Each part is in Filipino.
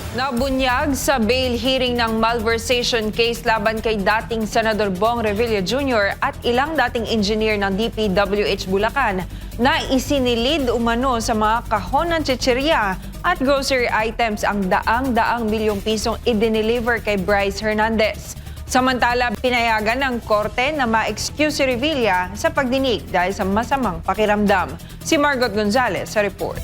Nabunyag sa bail hearing ng malversation case laban kay dating Senador Bong Revilla Jr. at ilang dating engineer ng DPWH Bulacan na isinilid umano sa mga kahon ng chichirya at grocery items ang daang-daang milyong pisong idineliver kay Bryce Hernandez. Samantala, pinayagan ng korte na ma-excuse si Revilla sa pagdinig dahil sa masamang pakiramdam. Si Margot Gonzalez sa report.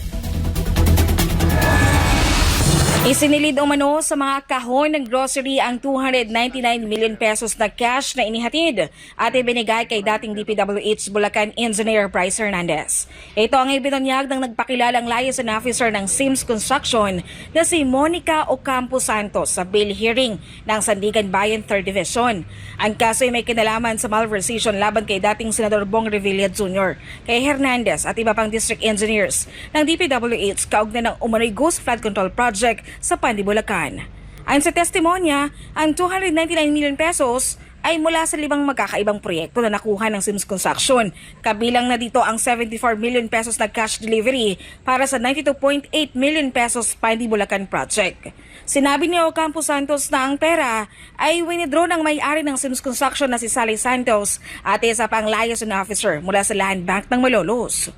Isinilid umano sa mga kahon ng grocery ang 299 million pesos na cash na inihatid at ibinigay kay dating DPWH Bulacan Engineer Bryce Hernandez. Ito ang ibinunyag ng nagpakilalang liaison officer ng Sims Construction na si Monica Ocampo Santos sa bail hearing ng Sandigan Bayan 3rd Division. Ang kaso ay may kinalaman sa malversation laban kay dating Senador Bong Revilla Jr., kay Hernandez at iba pang district engineers ng DPWH kaugnay ng umano'y Ghost Flood Control Project sa Pandi, Bulacan. Ayon sa testimonya, ang 299 million pesos ay mula sa 5 magkakaibang proyekto na nakuha ng Sims Construction. Kabilang na dito ang 74 million pesos na cash delivery para sa 92.8 million pesos Pandi, Bulacan project. Sinabi ni Ocampo Santos na ang pera ay winidraw ng may-ari ng Sims Construction na si Sally Santos at isa pang liaison officer mula sa Land Bank ng Malolos.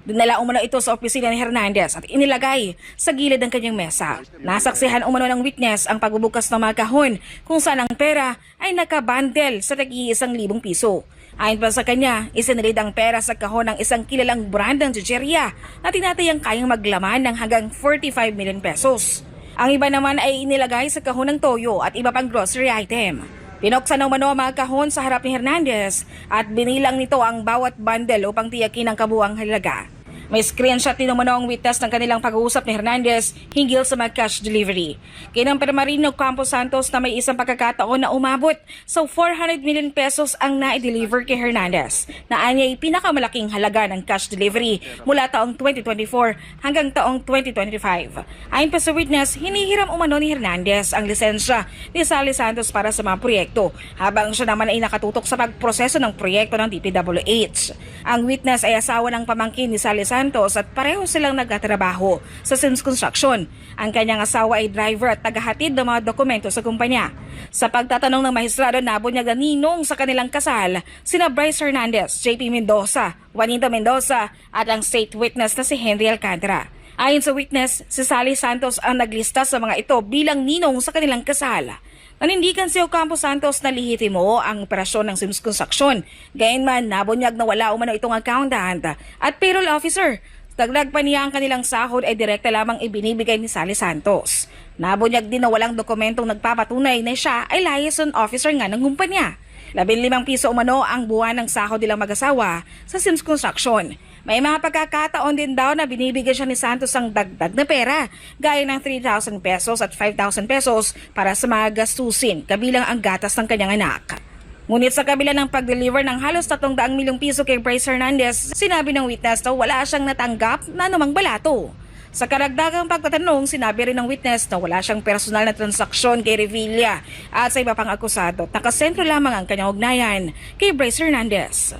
Dinala umano ito sa opisina ni Hernandez at inilagay sa gilid ng kanyang mesa. Nasaksihan umano ng witness ang pagbubukas ng mga kahon kung saan ang pera ay nakabandel sa tag-1,000 piso. Ayon pa sa kanya, isinilid ang pera sa kahon ng isang kilalang brand ng chichirya na tinatayang kayang maglaman ng hanggang 45 million pesos. Ang iba naman ay inilagay sa kahon ng toyo at iba pang grocery item. Pinuksan ng mano ang mga kahon sa harap ni Hernandez at binilang nito ang bawat bundle upang tiyakin ang kabuang halaga. May screenshot din umano ang witness ng kanilang pag-uusap ni Hernandez hinggil sa mga cash delivery. Kinampirma rin ng Ocampo Santos na may isang pagkakataon na umabot sa 400 million pesos ang na-deliver kay Hernandez na anya'y pinakamalaking halaga ng cash delivery mula taong 2024 hanggang taong 2025. Ayon pa sa witness, hinihiram umano ni Hernandez ang lisensya ni Sally Santos para sa mga proyekto habang siya naman ay nakatutok sa pagproseso ng proyekto ng DPWH. Ang witness ay asawa ng pamangkin ni Sally Santos at pareho silang nagtatrabaho sa Sims Construction. Ang kanyang asawa ay driver at tagahatid ng mga dokumento sa kumpanya. Sa pagtatanong ng mahistrado, nabunyag ang ninong sa kanilang kasal, sina Bryce Hernandez, JP Mendoza, Juanito Mendoza at ang state witness na si Henry Alcantara. Ayon sa witness, si Sally Santos ang naglista sa mga ito bilang ninong sa kanilang kasal. Nanindigan si Ocampo Santos na lihitimo ang operasyon ng Sims Construction. Gayunman, nabunyag na wala umano itong accountant at payroll officer. Dagdag pa niya ang kanilang sahod ay direkta lamang ibinibigay ni Sally Santos. Nabunyag din na walang dokumentong nagpapatunay na siya ay liaison officer nga ng kumpanya. 15 piso umano ang buwan ng sahod nilang mag-asawa sa Sims Construction. May mga pagkakataon din daw na binibigyan siya ni Santos ang dagdag na pera, gaya ng 3,000 pesos at 5,000 pesos para sa mga gastusin, kabilang ang gatas ng kanyang anak. Ngunit sa kabila ng pag-deliver ng halos 300 milyong piso kay Bryce Hernandez, sinabi ng witness na wala siyang natanggap na anumang balato. Sa karagdagang pagtatanong, sinabi rin ng witness na wala siyang personal na transaksyon kay Revilla at sa iba pang akusado at nakasentro lamang ang kanyang ugnayan kay Bryce Hernandez.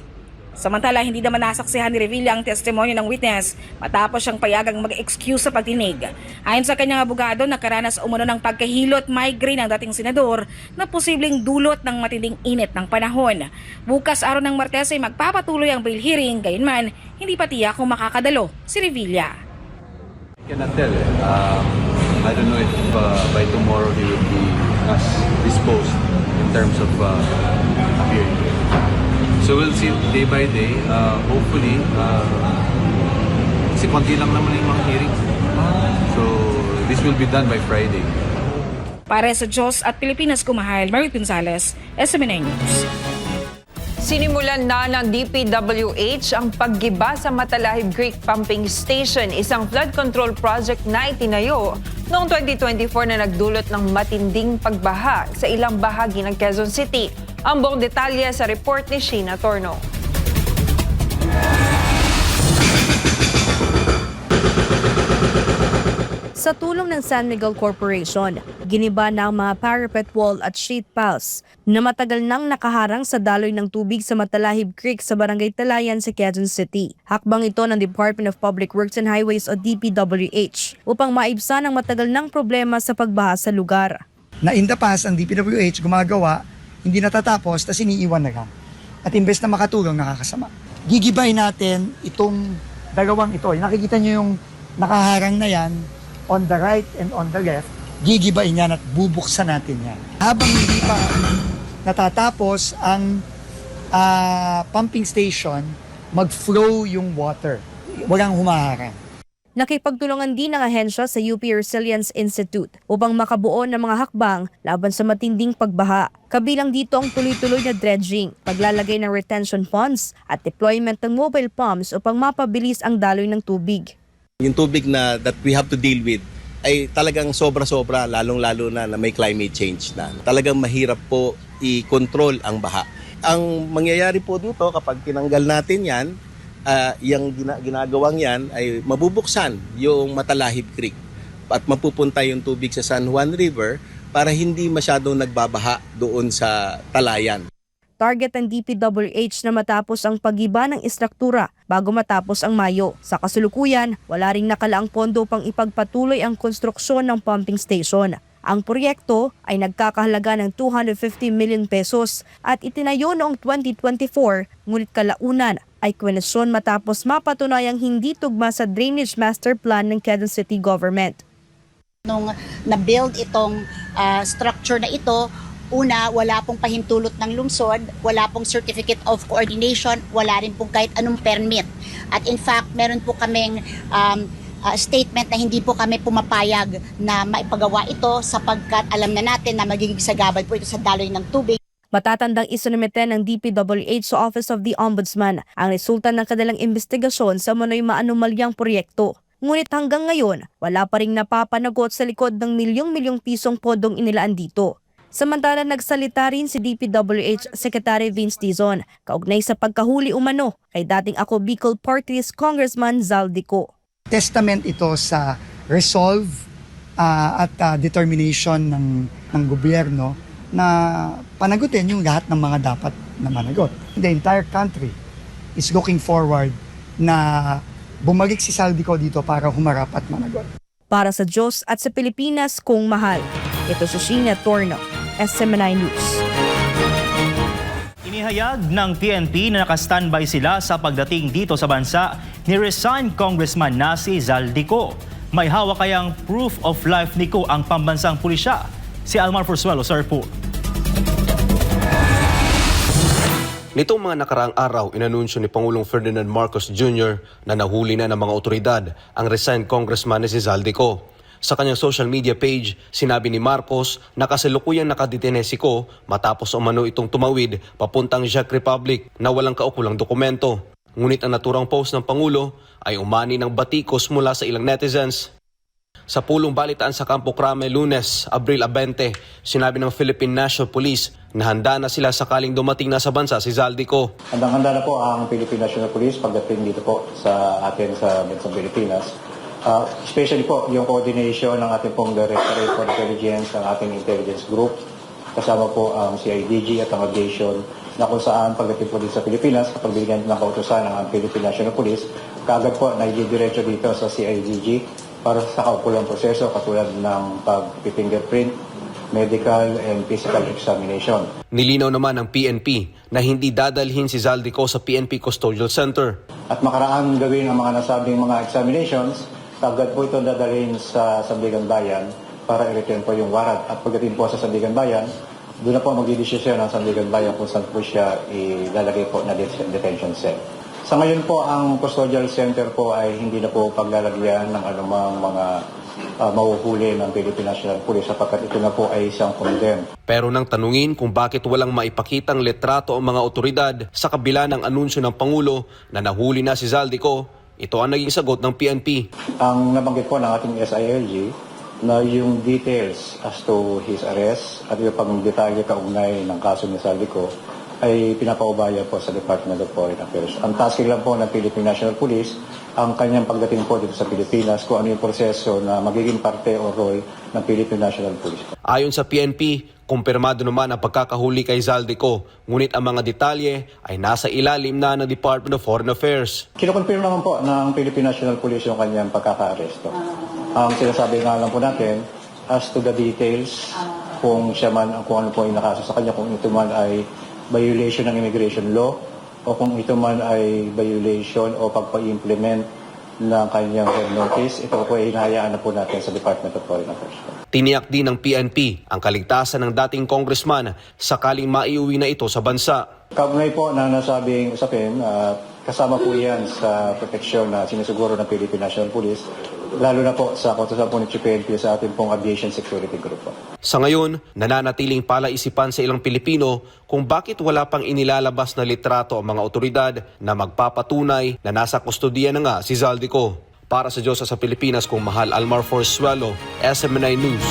Samantala, hindi naman nasaksihan ni Revilla ang testimonyo ng witness matapos siyang payagang mag-excuse sa pagdinig. Ayon sa kanyang abogado, nakaranas umano ng pagkahilot migraine ng dating senador na posibleng dulot ng matinding init ng panahon. Bukas araw ng Martes ay magpapatuloy ang bail hearing, gayunman hindi pa tiyak kung makakadalo si Revilla. I cannot tell. I don't know if by tomorrow he will be as disposed in terms of appearing. So we'll see day by day. Hopefully, kasi konti lang naman yung mga hearings. So this will be done by Friday. Para sa Diyos at Pilipinas kumahal, Margot Gonzalez, SMNA News. Sinimulan na ng DPWH ang paggiba sa Matalahib Creek Pumping Station, isang flood control project na itinayo noong 2024 na nagdulot ng matinding pagbaha sa ilang bahagi ng Quezon City. Ang buong detalye sa report ni Sheena Torno. Sa tulong ng San Miguel Corporation, giniba na ang mga parapet wall at sheet piles na matagal nang nakaharang sa daloy ng tubig sa Matalahib Creek sa Barangay Talayan sa Quezon City. Hakbang ito ng Department of Public Works and Highways o DPWH upang maibsan ang matagal ng problema sa pagbaha sa lugar. Na in the past, ang DPWH gumagawa, hindi natatapos, tas iniiwan na lang. At imbes na makatulong, nakakasama. Gigibay natin itong dalawang ito. Nakikita nyo yung nakaharang na yan, on the right and on the left, gigibain yan at bubuksan natin yan. Habang hindi pa natatapos ang pumping station, mag-flow yung water. Walang humaharang. Nakipagtulungan din ang ahensya sa UP Resilience Institute upang makabuo ng mga hakbang laban sa matinding pagbaha. Kabilang dito ang tuloy-tuloy na dredging, paglalagay ng retention ponds at deployment ng mobile pumps upang mapabilis ang daloy ng tubig. Yung tubig na that we have to deal with ay talagang sobra-sobra, lalong-lalo na may climate change na. Talagang mahirap po i-control ang baha. Ang mangyayari po dito kapag tinanggal natin yan, yung ginagawang yan ay mabubuksan yung Matalahib Creek at mapupunta yung tubig sa San Juan River para hindi masyadong nagbabaha doon sa Talayan. Target ng DPWH na matapos ang pag-iba ng istruktura bago matapos ang Mayo. Sa kasulukuyan, wala ring nakalaang pondo pang ipagpatuloy ang konstruksyon ng pumping station. Ang proyekto ay nagkakahalaga ng 250 million pesos at itinayo noong 2024, ngunit kalaunan ay kwenesyon matapos mapatunayang hindi tugma sa Drainage Master Plan ng Quezon City Government. Nung na-build itong structure na ito, una, wala pong pahintulot ng lungsod, wala pong certificate of coordination, wala rin pong kahit anong permit. At in fact, meron po kaming statement na hindi po kami pumapayag na maipagawa ito sapagkat alam na natin na magiging sagabal po ito sa daloy ng tubig. Matatandang isinumite ng DPWH sa Office of the Ombudsman ang resulta ng kanilang investigasyon sa manoy maanumalyang proyekto. Ngunit hanggang ngayon, wala pa ring napapanagot sa likod ng milyong-milyong pisong podong inilaan dito. Samantala nagsalita rin si DPWH Secretary Vince Dizon kaugnay sa pagkahuli umano kay dating Ako Bicol Party List Congressman Zaldico. Testament ito sa resolve at determination ng gobyerno na panagutin yung lahat ng mga dapat na managot. The entire country is looking forward na bumalik si Zaldico dito para humarap at managot. Para sa Diyos at sa Pilipinas kung mahal, ito si Sheena Torno, SMNI News. Inihayag ng PNP na naka-standby sila sa pagdating dito sa bansa ni resigned Congressman na si Zaldico. May hawak kayang proof of life ni Ko ang pambansang pulisya. Si Almar Forzuelo sa report. Nitong mga nakaraang araw, inanunsyo ni Pangulong Ferdinand Marcos Jr. na nahuli na ng mga otoridad ang resigned Congressman na si Zaldico. Sa kanyang social media page, sinabi ni Marcos na kasalukuyang nakadetene si Ko matapos umano itong tumawid papuntang Czech Republic na walang kaukulang dokumento. Ngunit ang naturang post ng Pangulo ay umani ng batikos mula sa ilang netizens. Sa pulong balitaan sa Campo Crame Lunes, Abril 20, sinabi ng Philippine National Police na handa na sila sakaling dumating na sa bansa si Zaldico. Handang-handa na po ang Philippine National Police pagdating dito po sa atin sa bansang Pilipinas. Especially po yung coordination ng ating pong Directorate for Intelligence, ang ating intelligence group, kasama po ang CIDG at ang aviation, na kung saan pagdating po dito sa Pilipinas, kapag binigyan ng kautusan ng Philippine National Police, kaagad po naididiretso dito sa CIDG para sa kaukulang proseso katulad ng pag-fingerprint, medical and physical examination. Nilinaw naman ng PNP na hindi dadalhin si Zaldico sa PNP Custodial Center. At makaraang gawin ang mga nasabing mga examinations, agad po ito dadalhin sa Sandigan Bayan para i-return po yung warrant. At pagdating po sa Sandigan Bayan, doon na po magdidesisyon ng Sandigan Bayan kung saan po siya ilalagay po na detention cell. Sa ngayon po, ang custodial center po ay hindi na po paglalagyan ng anumang mga mahuhuli ng Philippine National Police sapagkat ito na po ay isang condemned. Pero nang tanungin kung bakit walang maipakitang letrato ang mga otoridad sa kabila ng anunsyo ng Pangulo na nahuli na si Zaldico, ito ang naging sagot ng PNP. Ang nabanggit po ng ating SILG na yung details as to his arrest at yung pang detalye kaugnay ng kaso ni Zaldico ay pinapaubaya po sa Department of Foreign Affairs. Ang tasking lang po ng Philippine National Police, ang kanyang pagdating po dito sa Pilipinas, kung ano yung proseso na magiging parte o role ng Philippine National Police. Ayon sa PNP, kumpirmado naman ang pagkakahuli kay Zaldico, ngunit ang mga detalye ay nasa ilalim na ng Department of Foreign Affairs. Kinoconfirm naman po ng Philippine National Police yung kanyang pagkaka-aresto. Ang sinasabi nga lang po natin, as to the details, kung siya man, kung ano po yung nakaso sa kanya, kung ito man ay violation ng immigration law o kung ito man ay violation o pagpa-implement ng kanyang red notice, ito po ay hinahayaan na po natin sa Department of Foreign Affairs. Tiniyak din ng PNP ang kaligtasan ng dating congressman sakaling maiuwi na ito sa bansa. Kaugnay po na nasabing usapin, kasama po yan sa proteksyon na sinusiguro ng Philippine National Police, lalo na po sa kautusan po ng PNP sa ating pong Aviation Security Group. Sa ngayon, nananatiling palaisipan sa ilang Pilipino kung bakit wala pang inilalabas na litrato ang mga otoridad na magpapatunay na nasa kustodiya na nga si Zaldico. Para sa Diyos sa Pilipinas, kung Mahal Almar Forzuelo, SMNI News.